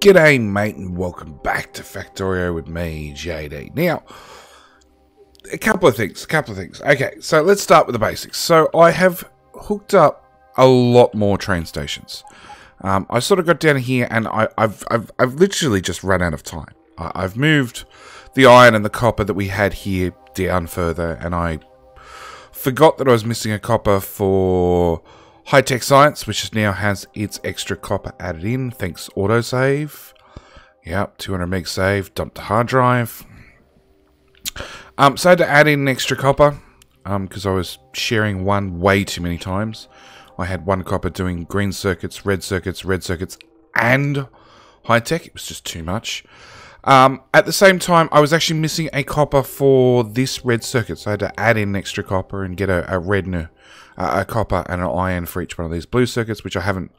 G'day mate and welcome back to Factorio with me, JD. Now, a couple of things. Okay, so let's start with the basics. So I have hooked up a lot more train stations. I sort of got down here and I've literally just run out of time. I've moved the iron and the copper that we had here down further, and I forgot that I was missing a copper for high-tech science, which now has its extra copper added in, thanks autosave. Yep, 200 meg save, dumped the hard drive. So I had to add in an extra copper, because I was sharing one way too many times. I had one copper doing green circuits, red circuits, and high-tech. It was just too much. At the same time, I was actually missing a copper for this red circuit, so I had to add in an extra copper and get a red and a copper and an iron for each one of these blue circuits, which I haven't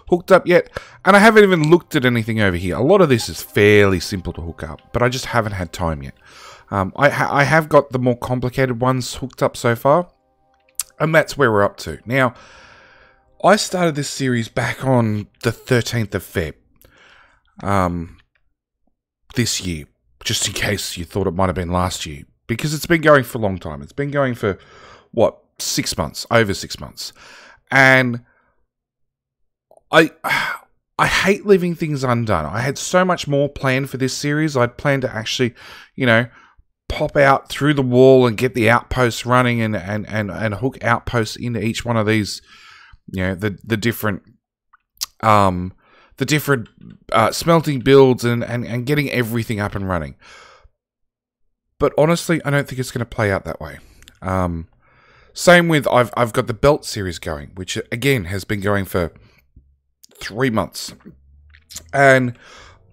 hooked up yet, and I haven't even looked at anything over here. A lot of this is fairly simple to hook up, but I just haven't had time yet. I have got the more complicated ones hooked up so far, and that's where we're up to. Now, I started this series back on the 13th of Feb. This year, just in case you thought it might have been last year, because it's been going for a long time. It's been going for, what, 6 months, over 6 months. And I hate leaving things undone. I had so much more planned for this series. I'd planned to actually, you know, pop out through the wall and get the outposts running and hook outposts into each one of these, you know, the different smelting builds and getting everything up and running. But honestly, I don't think it's going to play out that way. Same with, I've got the belt series going, which again has been going for 3 months. And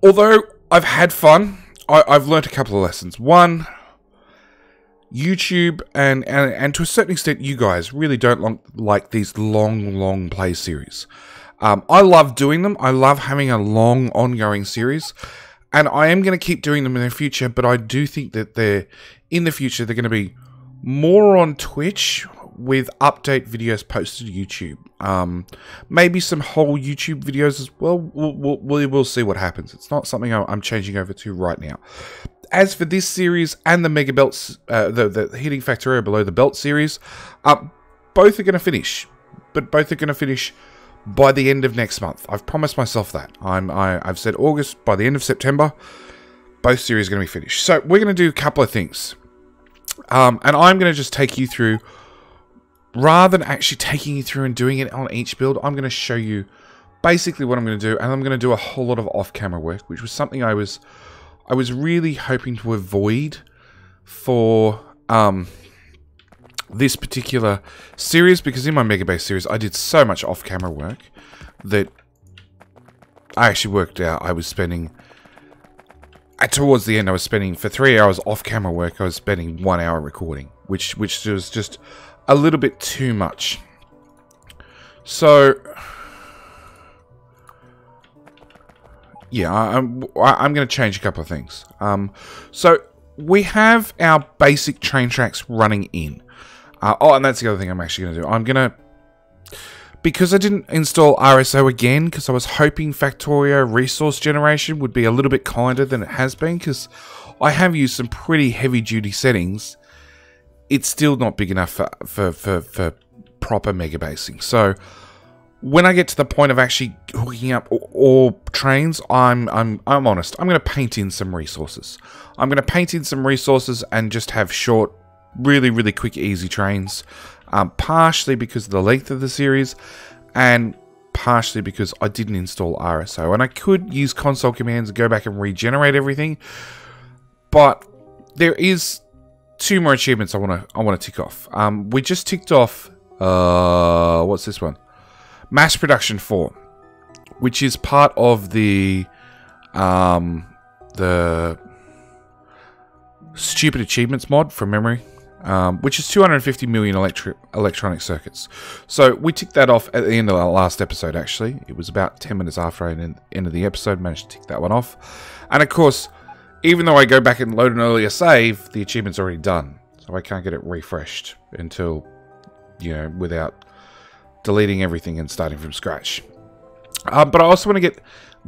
although I've had fun, I've learned a couple of lessons. One, YouTube and to a certain extent you guys really don't like these long play series. I love doing them. I love having a long ongoing series, and I am going to keep doing them in the future, but I do think that in the future they're going to be more on Twitch with update videos posted to YouTube. Maybe some whole YouTube videos as well. We'll see what happens. It's not something I'm changing over to right now. As for this series and the Megabelts, the hitting Factorio below the belt series, both are going to finish, but both are going to finish by the end of next month. I've promised myself that. I've said August. By the end of September, both series are going to be finished. So we're going to do a couple of things. And I'm going to just take you through, rather than actually taking you through and doing it on each build, I'm going to show you basically what I'm going to do. And I'm going to do a whole lot of off-camera work, which was something I was really hoping to avoid for this particular series, because in my Megabase series I did so much off-camera work that I actually worked out I was spending, towards the end I was spending, for 3 hours off-camera work I was spending 1 hour recording, which was just a little bit too much. So yeah, I'm going to change a couple of things. So we have our basic train tracks running in. And that's the other thing I'm actually going to do. I'm going to, because I didn't install RSO again, because I was hoping Factorio resource generation would be a little bit kinder than it has been, because I have used some pretty heavy-duty settings. It's still not big enough for proper megabasing. So when I get to the point of actually hooking up all trains, I'm honest. I'm going to paint in some resources. I'm going to paint in some resources and just have short, really quick, easy trains. Partially because of the length of the series, and partially because I didn't install RSO. And I could use console commands and go back and regenerate everything, but there is 2 more achievements I want to tick off. We just ticked off what's this one? Mass Production 4, which is part of the stupid achievements mod from memory, which is 250 million electronic circuits. So we ticked that off at the end of our last episode, actually. It was about 10 minutes after I ended the episode, managed to tick that one off. And of course, even though I go back and load an earlier save, the achievement's already done. So I can't get it refreshed until, you know, without deleting everything and starting from scratch. But I also want to get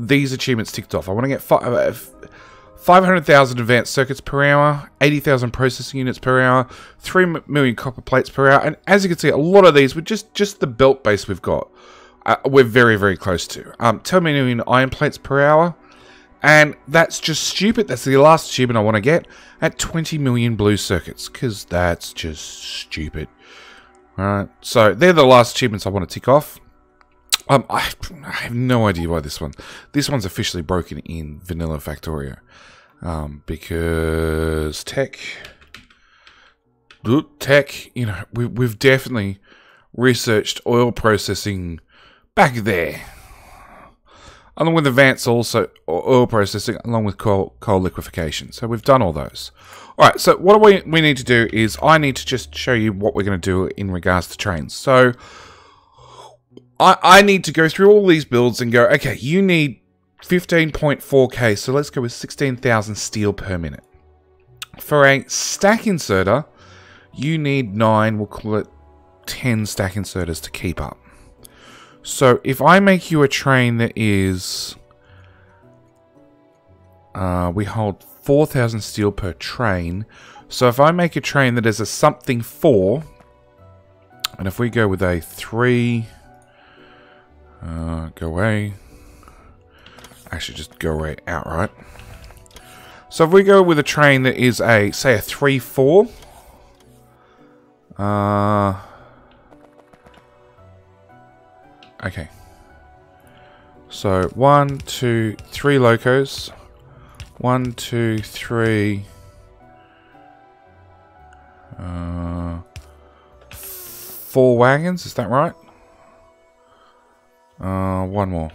these achievements ticked off. I want to get 500,000 advanced circuits per hour, 80,000 processing units per hour, 3 million copper plates per hour, and as you can see, a lot of these were just the belt base we've got. We're very, very close to. 10 million iron plates per hour, and that's just stupid. That's the last achievement I want to get at 20 million blue circuits, because that's just stupid. Alright, so they're the last achievements I want to tick off. I have no idea why this one's officially broken in vanilla Factorio. Because tech, you know, we've definitely researched oil processing back there. Along with advanced also oil processing, along with coal liquefaction. So we've done all those. Alright, so what we need to do is I need to just show you what we're going to do in regards to trains. So I need to go through all these builds and go, okay, you need 15.4k, so let's go with 16,000 steel per minute. For a stack inserter, you need 9, we'll call it 10 stack inserters to keep up. So if I make you a train that is, we hold 4,000 steel per train. So if I make a train that is a something 4, and if we go with a 3, go away. Actually, just go away outright. So if we go with a train that is a, say, a 3-4. Okay. So 1, 2, 3 locos. 1, 2, 3. 4 wagons. Is that right? One more.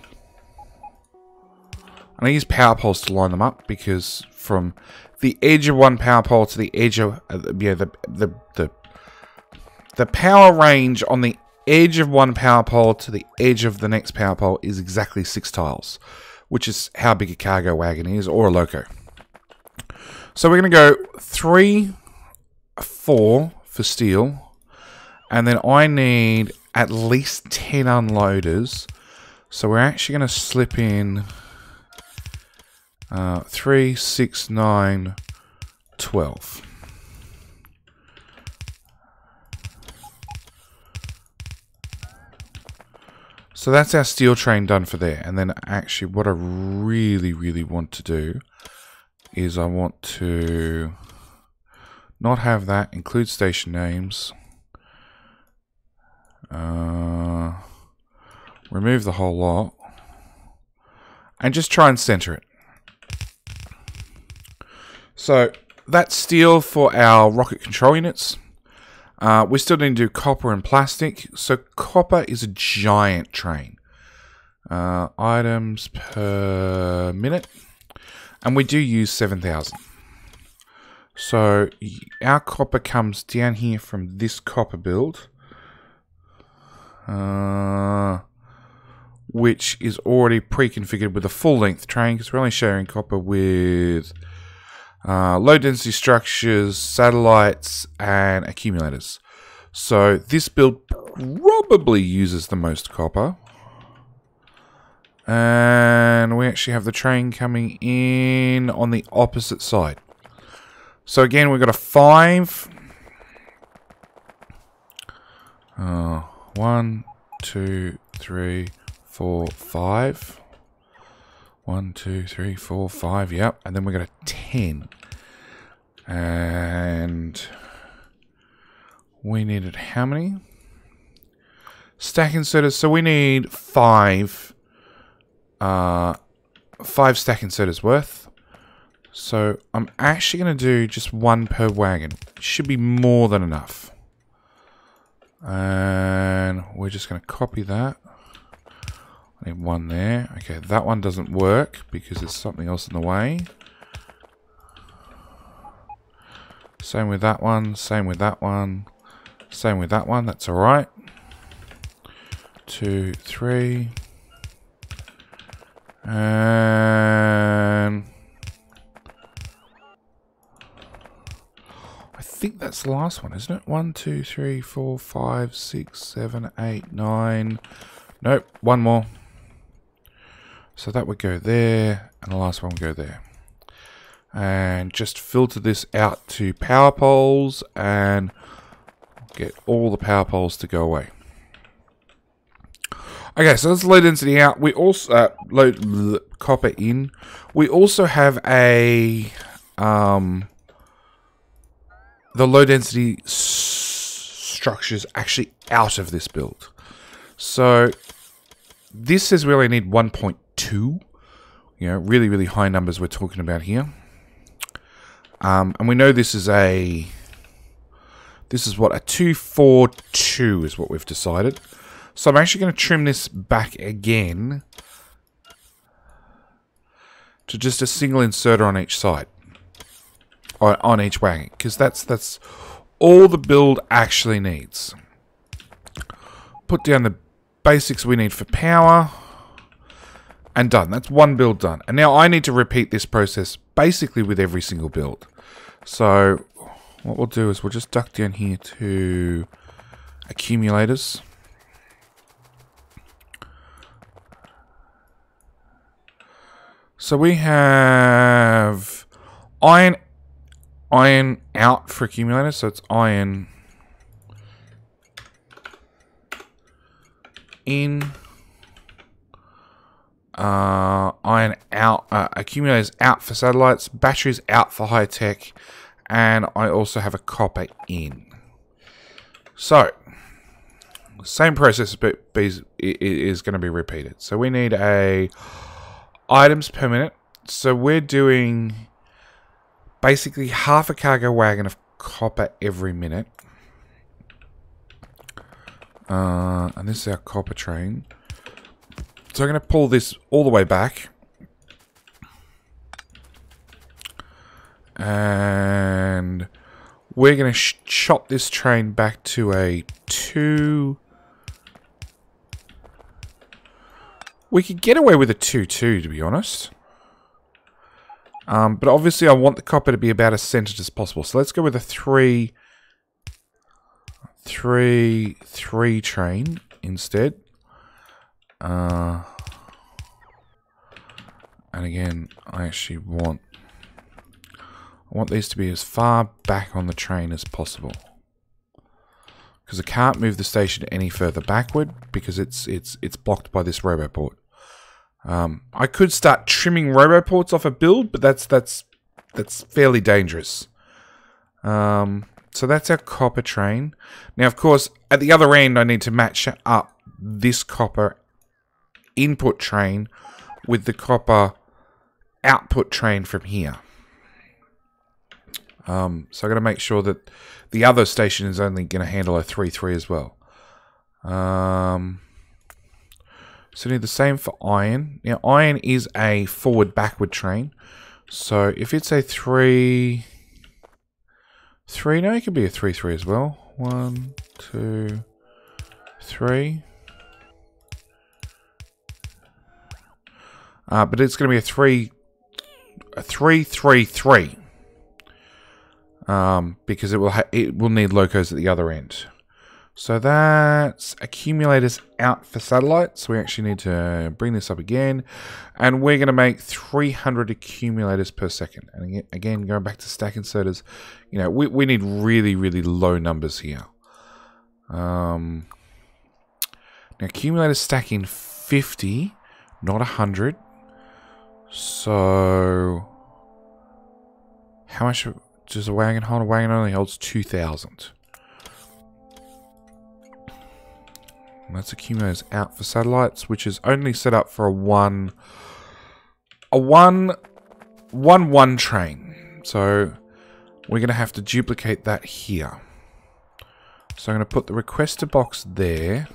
And I use power poles to line them up because from the edge of one power pole to the edge of the power range on the edge of one power pole to the edge of the next power pole is exactly 6 tiles, which is how big a cargo wagon is, or a loco. So we're going to go 3, 4 for steel, and then I need at least 10 unloaders. So we're actually going to slip in 3, 6, 9, 12. So that's our steel train done for there. And then actually what I really, really want to do is I want to not have that, include station names. Remove the whole lot. And just try and center it. So that's steel for our rocket control units. We still need to do copper and plastic. So copper is a giant train. Items per minute. And we do use 7,000. So our copper comes down here from this copper build. Which is already pre-configured with a full-length train, because we're only sharing copper with low-density structures, satellites, and accumulators. So this build probably uses the most copper. And we actually have the train coming in on the opposite side. So again, we've got a 5. 1, 2, 3, 4, 5. 1, 2, 3, 4, 5. Yep. And then we got a 10. And we needed how many? Stack inserters. So we need 5. 5 stack inserters worth. So I'm actually going to do just 1 per wagon. Should be more than enough. And we're just going to copy that. I need 1 there. Okay, that one doesn't work because there's something else in the way. Same with that one. Same with that one. Same with that one. That's alright. 2, 3. And I think that's the last one, isn't it? 1, 2, 3, 4, 5, 6, 7, 8, 9. Nope, 1 more. So that would go there, and the last one would go there. And just filter this out to power poles and get all the power poles to go away. Okay, so that's low density out. We also load copper in. We also have a the low density structures actually out of this build. So this says we only need 1.2. You know, really, really high numbers we're talking about here. And we know this is what a 242 is what we've decided. So I'm actually going to trim this back again to just a single inserter on each side, or on each wagon, because that's all the build actually needs. Put down the basics we need for power, and done. That's one build done. And now I need to repeat this process basically with every single build. So what we'll do is we'll just duck down here to accumulators. So we have iron out for accumulators. So it's iron in, iron out, accumulators out for satellites, batteries out for high tech, and I also have a copper in. So same process but is going to be repeated. So we need a items per minute. So we're doing basically half a cargo wagon of copper every minute. And this is our copper train. So I'm going to pull this all the way back. And we're going to chop this train back to a 2. We could get away with a 2-2, to be honest. But obviously I want the copper to be about as centered as possible. So let's go with a 3 train instead. And again, I actually want these to be as far back on the train as possible, because I can't move the station any further backward because it's blocked by this roboport. I could start trimming roboports off a build, but that's fairly dangerous. So that's our copper train. Now, of course, at the other end, I need to match up this copper input train with the copper output train from here. So I'm going to make sure that the other station is only going to handle a 3-3 as well. So need the same for iron. Now, iron is a forward-backward train. So if it's a 3... no, it could be a 3-3 as well. 1, 2, 3. But it's going to be a 3-3-3. Because it will need locos at the other end. So that's accumulators out for satellites. We actually need to bring this up again, and we're going to make 300 accumulators per second. And again, going back to stack inserters, you know, we need really, really low numbers here. Now accumulators stack in 50, not 100. So how much does a wagon hold? A wagon only holds 2,000. That's accumulators out for satellites, which is only set up for a 1 train. So we're going to have to duplicate that here. So I'm going to put the requester box there,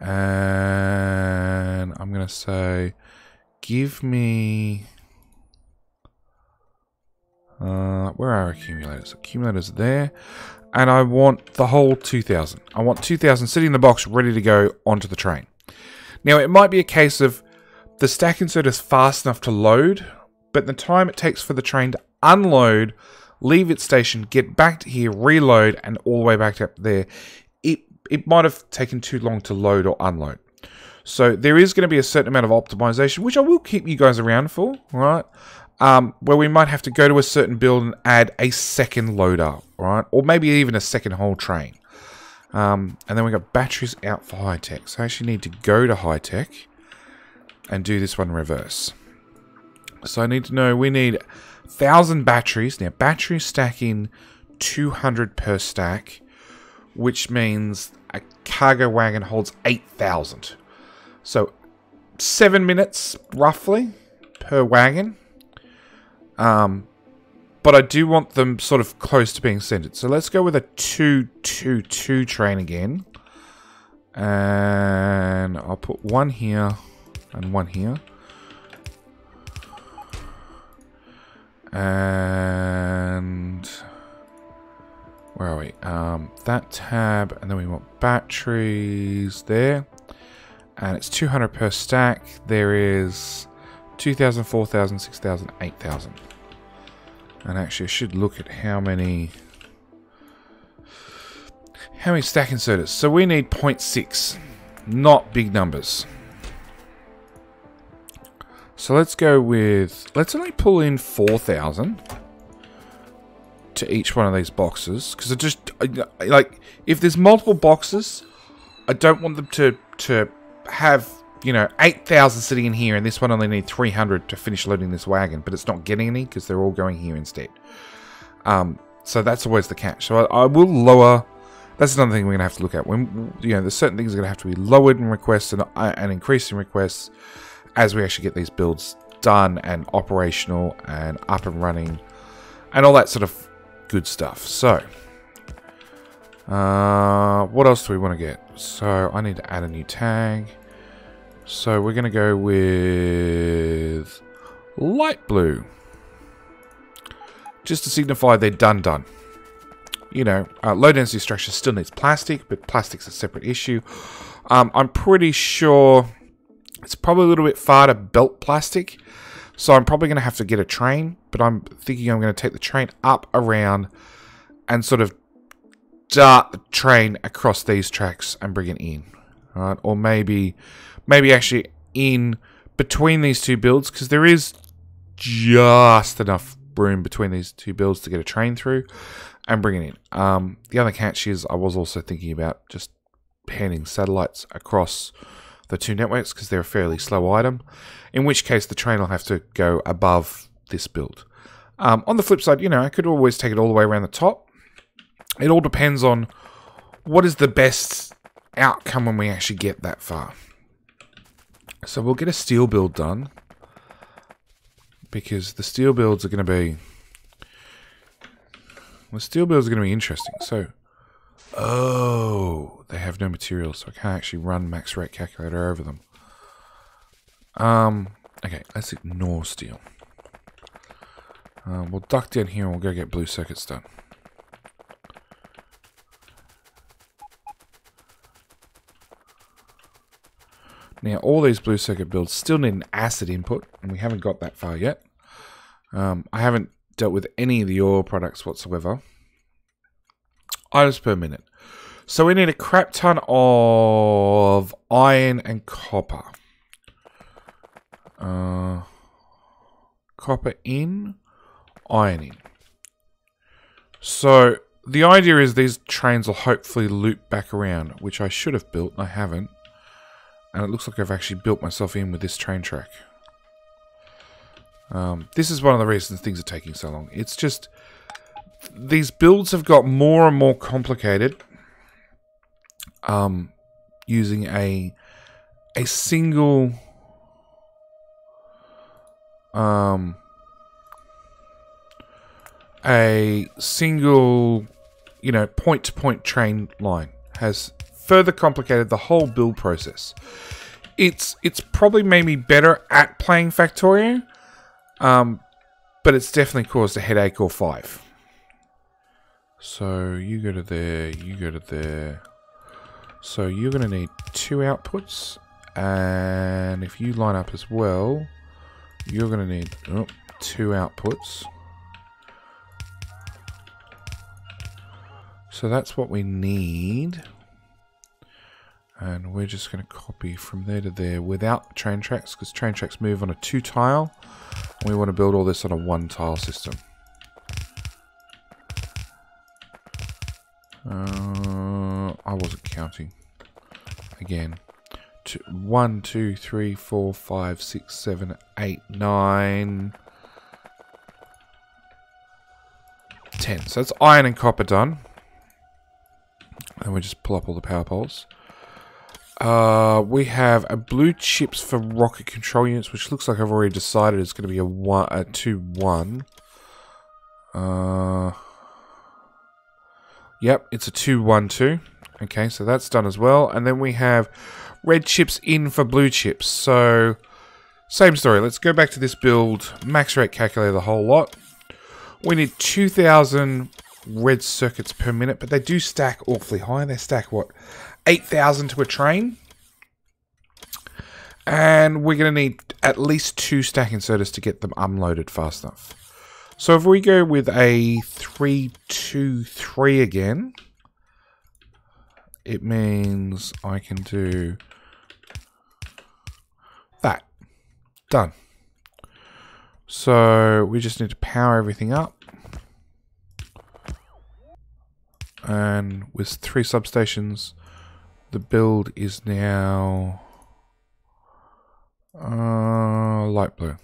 and I'm going to say, give me. Where are accumulators? Accumulators there. And I want the whole 2,000. I want 2,000 sitting in the box ready to go onto the train. Now, it might be a case of the stack insert is fast enough to load, but the time it takes for the train to unload, leave its station, get back to here, reload, and all the way back up there, it might have taken too long to load or unload. So there is going to be a certain amount of optimization, which I will keep you guys around for, right? Where we might have to go to a certain build and add a second loader, right? Or maybe even a second whole train. And then we got batteries out for high tech. So I actually need to go to high tech and do this one in reverse. So I need to know we need 1,000 batteries. Now batteries stack in 200 per stack, which means a cargo wagon holds 8,000. So 7 minutes roughly per wagon. But I do want them sort of close to being centered. So let's go with a 222 train again. And I'll put one here and one here. And where are we? That tab, and then we want batteries there. And it's 200 per stack. There is 2,000, 4,000, 6,000, 8,000. And actually I should look at how many stack inserters. So we need 0.6, not big numbers. So let's go with, let's only pull in 4,000 to each one of these boxes. Because I just, like, if there's multiple boxes, I don't want them to have, you know, 8,000 sitting in here, and this one only need 300 to finish loading this wagon, but it's not getting any because they're all going here instead. So that's always the catch. So I will lower. That's another thing we're gonna have to look at. When, you know, there's certain things that are gonna have to be lowered in requests and increased in requests as we actually get these builds done and operational and up and running and all that sort of good stuff. So what else do we want to get? So I need to add a new tag. So we're going to go with light blue. Just to signify they're done. You know, low density structure still needs plastic, but plastic's a separate issue. I'm pretty sure it's probably a little bit far to belt plastic. So I'm probably going to have to get a train, but I'm thinking I'm going to take the train up around and sort of dart the train across these tracks and bring it in. Right? Or maybe actually in between these two builds, because there is just enough room between these two builds to get a train through and bring it in. The other catch is I was also thinking about just handing satellites across the two networks because they're a fairly slow item, in which case the train will have to go above this build. On the flip side, you know, I could always take it all the way around the top. It all depends on what is the best outcome when we actually get that far. So we'll get a steel build done, because the steel builds are going to be... The steel builds are going to be interesting. So, oh, they have no materials, so I can't actually run max rate calculator over them. Okay, let's ignore steel. We'll duck down here and we'll go get blue circuits done. Now, all these blue circuit builds still need an acid input, and we haven't got that far yet. I haven't dealt with any of the oil products whatsoever. Items per minute. So we need a crap ton of iron and copper. Copper in, iron in. So the idea is these trains will hopefully loop back around, which I should have built, I haven't. And it looks like I've actually built myself in with this train track. This is one of the reasons things are taking so long. It's just, these builds have got more and more complicated. Using a single... you know, point-to-point train line has further complicated the whole build process. It's probably made me better at playing Factorio, but it's definitely caused a headache or 5. So you go to there, you go to there. So you're going to need 2 outputs, and if you line up as well, you're going to need 2 outputs. So that's what we need. And we're just going to copy from there to there without train tracks, because train tracks move on a 2 tile. We want to build all this on a 1 tile system. I wasn't counting. Again. 1, 2, 3, 4, 5, 6, 7, 8, 9, 10. So that's iron and copper done. And we just pull up all the power poles. We have a blue chips for rocket control units, which looks like I've already decided it's going to be a 2-1. Yep, it's a 2-1-2. Okay, so that's done as well. And then we have red chips in for blue chips. So, same story. Let's go back to this build. Max rate calculator, the whole lot. We need 2,000 red circuits per minute, but they do stack awfully high. They stack, what, 8,000 to a train? And we're going to need at least 2 stack inserters to get them unloaded fast enough. So if we go with a 3-2-3 again, it means I can do that. Done. So we just need to power everything up. And with 3 substations, the build is now light blue.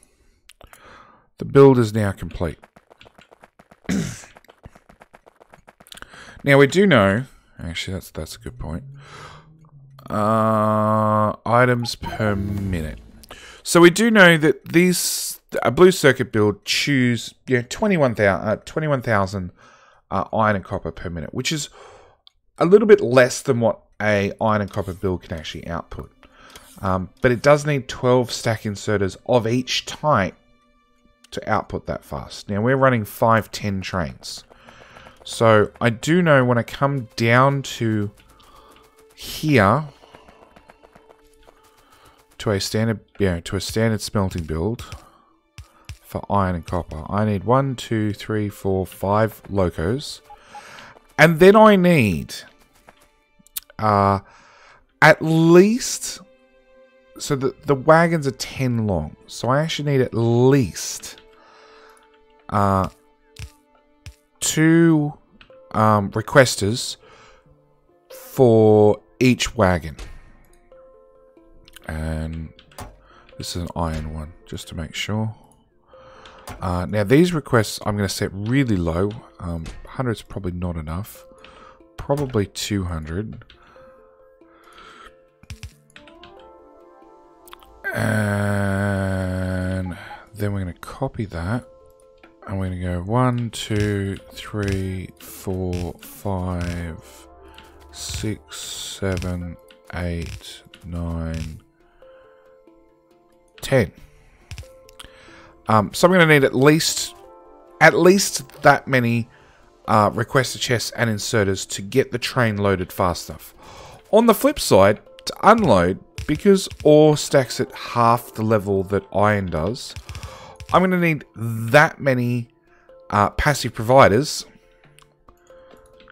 The build is now complete. Now we do know, actually that's a good point. Items per minute. So we do know that a blue circuit build chews 21,000 iron and copper per minute, which is a little bit less than what a iron and copper build can actually output. But it does need 12 stack inserters of each type to output that fast. Now we're running 510 trains. So I do know when I come down to here to a standard smelting build for iron and copper, I need 1, 2, 3, 4, 5 locos. And then I need at least, so the wagons are 10 long. So I actually need at least 2 requesters for each wagon. And this is an iron one, just to make sure. Now these requests I'm going to set really low. 100 is probably not enough. Probably 200. And then we're going to copy that. And we're going to go 1, 2, 3, 4, 5, 6, 7, 8, 9, 10. So I'm going to need at least that many requester chests and inserters to get the train loaded fast enough. On the flip side, to unload, because ore stacks at half the level that iron does, I'm going to need that many passive providers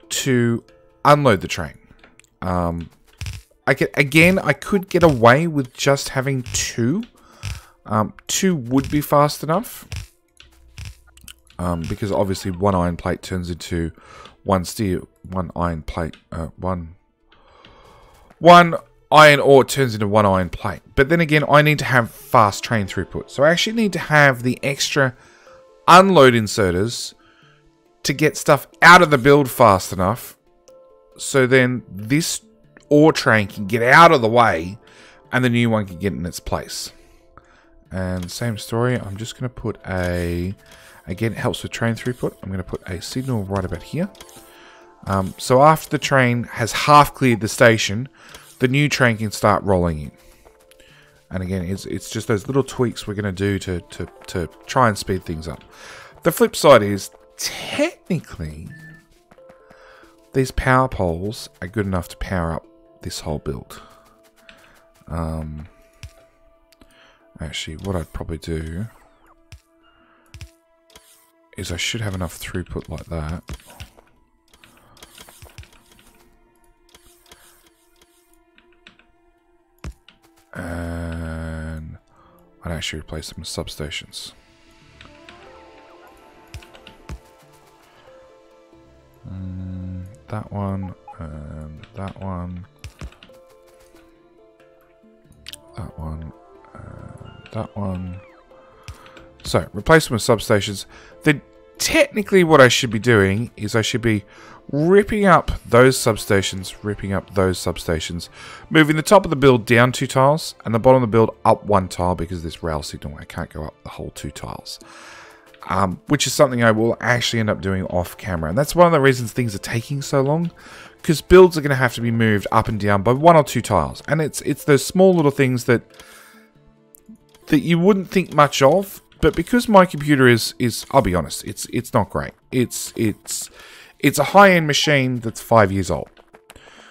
to unload the train. I could get away with just having 2. 2 would be fast enough. Because obviously 1 iron plate turns into 1 steel, 1 iron plate, 1 iron ore turns into 1 iron plate. But then again, I need to have fast train throughput. So I actually need to have the extra unload inserters to get stuff out of the build fast enough. So then this ore train can get out of the way and the new one can get in its place. And same story, I'm just going to put again, it helps with train throughput. I'm going to put a signal right about here. So after the train has half cleared the station, the new train can start rolling in. And again, it's just those little tweaks we're going to do to try and speed things up. The flip side is, technically, these power poles are good enough to power up this whole build. Actually, what I'd probably do is I should have enough throughput like that. And I'd actually replace them with substations. That one, and that one. That one, and that one. So, replace them with substations. Then, technically what I should be doing is I should be ripping up those substations, moving the top of the build down 2 tiles, and the bottom of the build up 1 tile because of this rail signal. I can't go up the whole 2 tiles. Which is something I will actually end up doing off camera. And that's one of the reasons things are taking so long, because builds are going to have to be moved up and down by 1 or 2 tiles. And it's those small little things that you wouldn't think much of, but because my computer is I'll be honest, it's not great. It's a high-end machine that's 5 years old.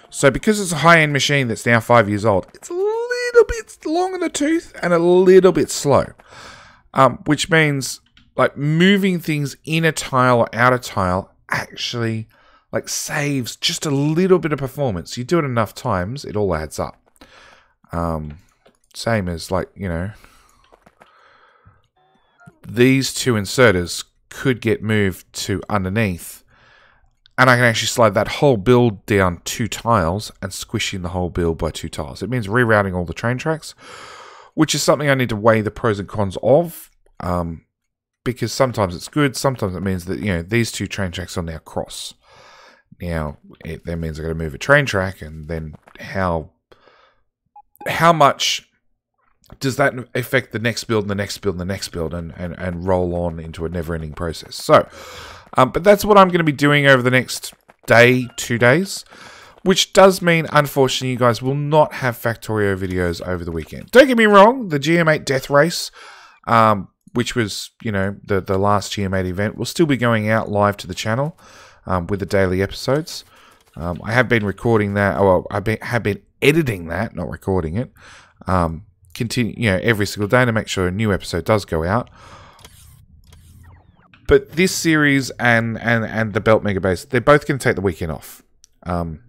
So because it's a high-end machine that's now 5 years old, it's a little bit long in the tooth and a little bit slow. Which means like moving things in a tile or out of tile actually like saves just a little bit of performance. You do it enough times, it all adds up. Same as like, you know, these 2 inserters could get moved to underneath, and I can actually slide that whole build down 2 tiles and squishing the whole build by 2 tiles. It means rerouting all the train tracks, which is something I need to weigh the pros and cons of. Because sometimes it's good, sometimes it means that, you know, these 2 train tracks will now cross. Now, it then means I've got to move a train track, and then how much does that affect the next build, and the next build, and the next build, and roll on into a never-ending process. So, but that's what I'm going to be doing over the next day, 2 days, which does mean, unfortunately, you guys will not have Factorio videos over the weekend. Don't get me wrong, the GM8 Death Race, which was, you know, the last GM8 event, will still be going out live to the channel with the daily episodes. I have been recording that, or I have been editing that, not recording it. Continue, you know, every single day to make sure a new episode does go out. But this series and the Belt Megabase, they're both going to take the weekend off. I'm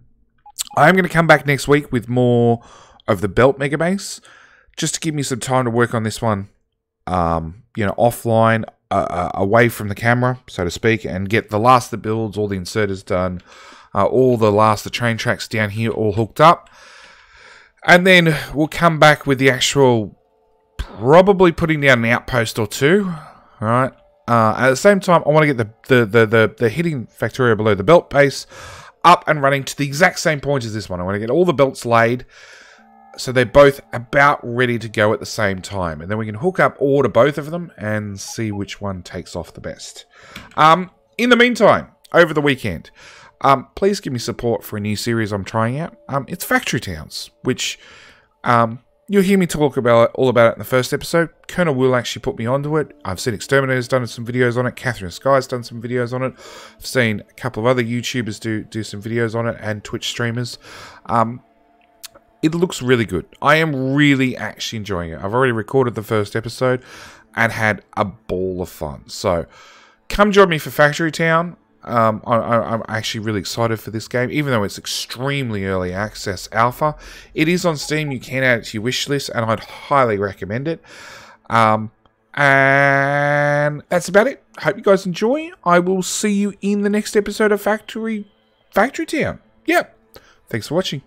going to come back next week with more of the Belt Megabase, just to give me some time to work on this one. You know, offline, away from the camera, so to speak, and get the last of the builds, all the inserters done, all the train tracks down here all hooked up. And then we'll come back with the actual, probably putting down an outpost or 2, right? At the same time, I want to get the hitting Factorio below the belt base up and running to the exact same point as this one. I want to get all the belts laid, so they're both about ready to go at the same time. And then we can hook up order both of them and see which one takes off the best. In the meantime, over the weekend, please give me support for a new series I'm trying out. It's Factory Towns, which you'll hear me talk about all about it in the first episode. Colonel Will actually put me onto it. I've seen Exterminator's done some videos on it. Catherine Sky's done some videos on it. I've seen a couple of other YouTubers do some videos on it, and Twitch streamers. It looks really good. I am really actually enjoying it. I've already recorded the first episode and had a ball of fun. So come join me for Factory Town. I'm actually really excited for this game, even though it's extremely early access alpha. It is on Steam. You can add it to your wish list, and I'd highly recommend it. And that's about it. Hope you guys enjoy. I will see you in the next episode of Factory Town. Yep. Thanks for watching.